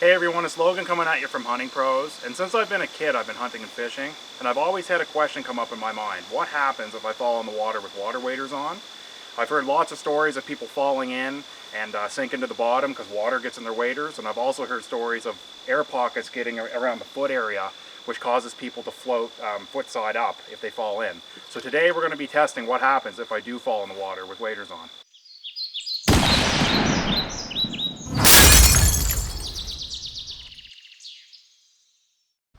Hey everyone, it's Logan coming at you from Hunting Pros, and since I've been a kid I've been hunting and fishing, and I've always had a question come up in my mind. What happens if I fall in the water with water waders on? I've heard lots of stories of people falling in and sinking to the bottom because water gets in their waders, and I've also heard stories of air pockets getting around the foot area, which causes people to float foot side up if they fall in. So today we're going to be testing what happens if I do fall in the water with waders on.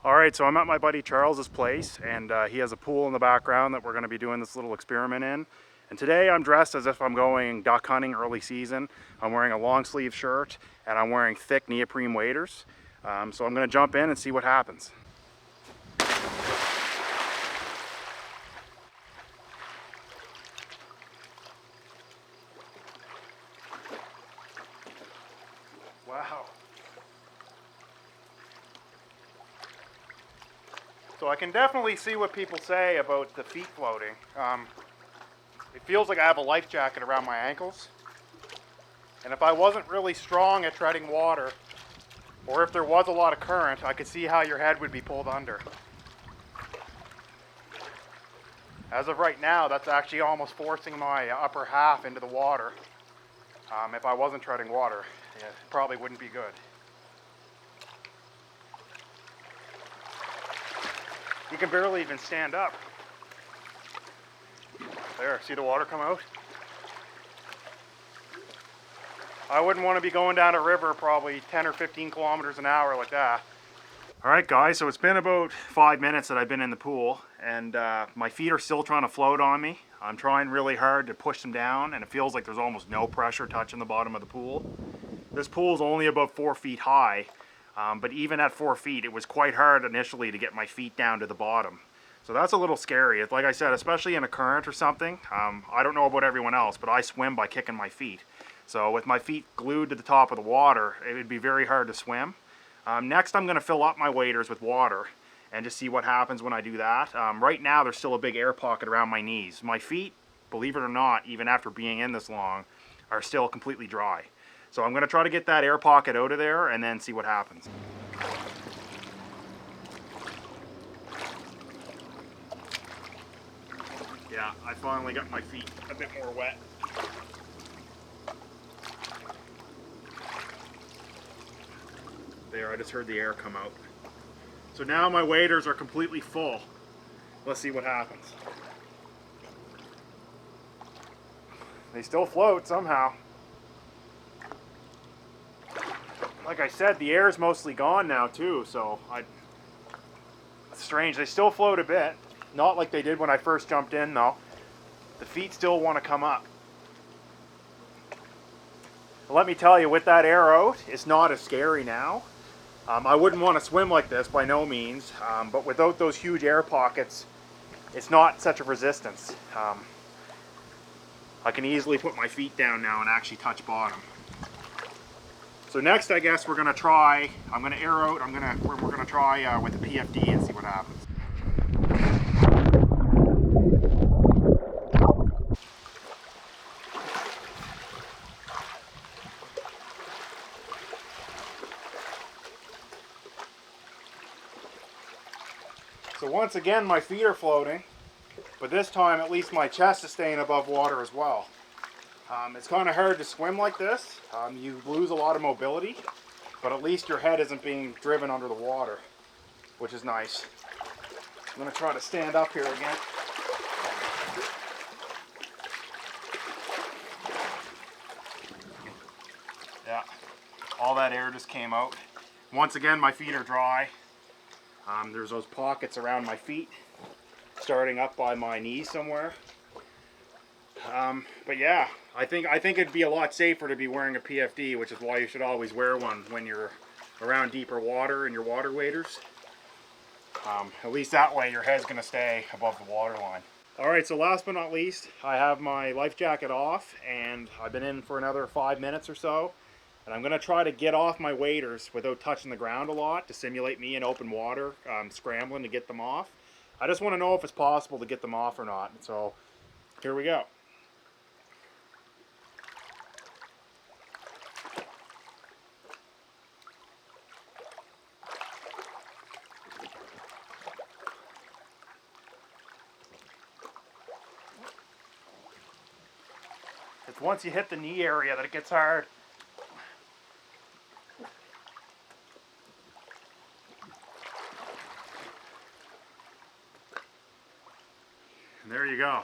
Alright, so I'm at my buddy Charles's place, and he has a pool in the background that we're going to be doing this little experiment in. And today I'm dressed as if I'm going duck hunting early season. I'm wearing a long sleeve shirt, and I'm wearing thick neoprene waders. So I'm going to jump in and see what happens. Wow. So I can definitely see what people say about the feet floating. It feels like I have a life jacket around my ankles. And if I wasn't really strong at treading water, or if there was a lot of current, I could see how your head would be pulled under. As of right now, that's actually almost forcing my upper half into the water. If I wasn't treading water, it probably wouldn't be good. You can barely even stand up. There, see the water come out? I wouldn't want to be going down a river probably 10 or 15 kilometers an hour like that. Alright guys, so it's been about 5 minutes that I've been in the pool, and my feet are still trying to float on me. I'm trying really hard to push them down, and it feels like there's almost no pressure touching the bottom of the pool. This pool is only about 4 feet high, but even at 4 feet it was quite hard initially to get my feet down to the bottom. So that's a little scary. Like I said, especially in a current or something. I don't know about everyone else, but I swim by kicking my feet. So with my feet glued to the top of the water, it would be very hard to swim. Next I'm going to fill up my waders with water and just see what happens when I do that. Right now there's still a big air pocket around my knees. My feet, believe it or not, even after being in this long, are still completely dry. So I'm going to try to get that air pocket out of there and then see what happens. Yeah, I finally got my feet a bit more wet. There, I just heard the air come out. So now my waders are completely full. Let's see what happens. They still float somehow. Like I said, the air is mostly gone now too, so it's strange. They still float a bit. Not like they did when I first jumped in though. The feet still want to come up. Let me tell you, with that air out, it's not as scary now. I wouldn't want to swim like this by no means, but without those huge air pockets, it's not such a resistance. I can easily put my feet down now and actually touch bottom. So next, I guess we're gonna try. I'm gonna air out. We're gonna try with the PFD and see what happens. So once again, my feet are floating, but this time at least my chest is staying above water as well. It's kind of hard to swim like this. You lose a lot of mobility, but at least your head isn't being driven under the water, which is nice. I'm going to try to stand up here again. Yeah, all that air just came out. Once again, my feet are dry. There's those pockets around my feet, starting up by my knees somewhere. But yeah, I think it'd be a lot safer to be wearing a PFD, which is why you should always wear one when you're around deeper water in your water waders. At least that way your head's going to stay above the water line. Alright, so last but not least, I have my life jacket off, and I've been in for another 5 minutes or so. And I'm going to try to get off my waders without touching the ground a lot to simulate me in open water, scrambling to get them off. I just want to know if it's possible to get them off or not. So here we go. once you hit the knee area that it gets hard. And there you go.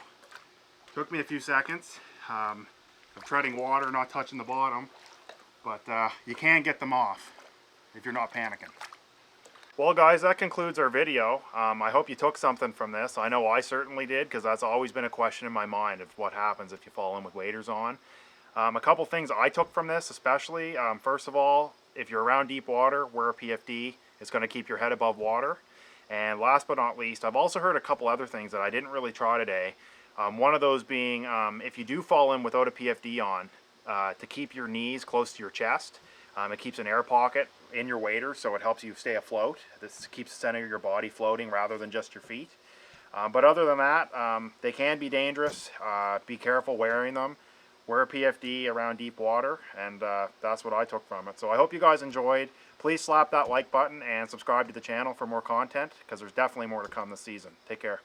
Took me a few seconds of treading water, not touching the bottom, but you can get them off if you're not panicking. Well guys, that concludes our video. I hope you took something from this. I know I certainly did, because that's always been a question in my mind of what happens if you fall in with waders on. A couple things I took from this especially. First of all, if you're around deep water, wear a PFD. It's going to keep your head above water. And last but not least, I've also heard a couple other things that I didn't really try today. One of those being, if you do fall in without a PFD on, to keep your knees close to your chest. It keeps an air pocket in your wader, so it helps you stay afloat. This keeps the center of your body floating rather than just your feet. But other than that, they can be dangerous. Be careful wearing them. Wear a PFD around deep water, and that's what I took from it. So I hope you guys enjoyed. Please slap that like button and subscribe to the channel for more content, because there's definitely more to come this season. Take care.